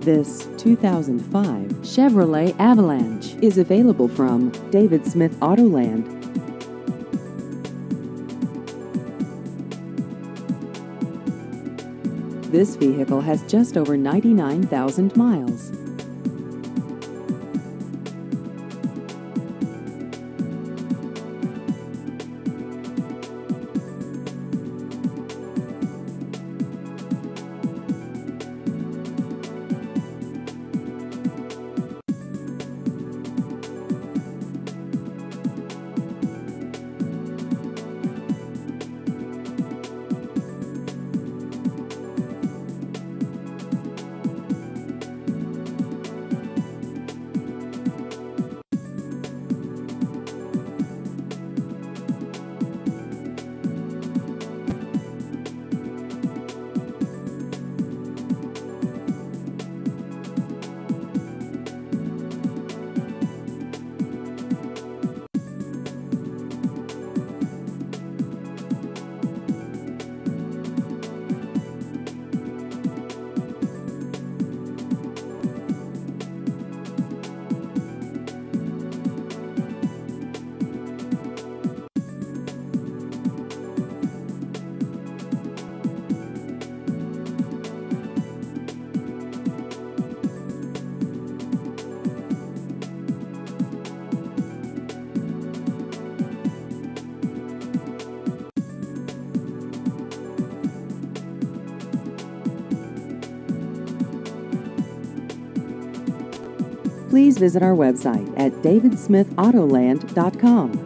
This 2005 Chevrolet Avalanche is available from David Smith Autoland. This vehicle has just over 99,000 miles. Please visit our website at davidsmithautoland.com.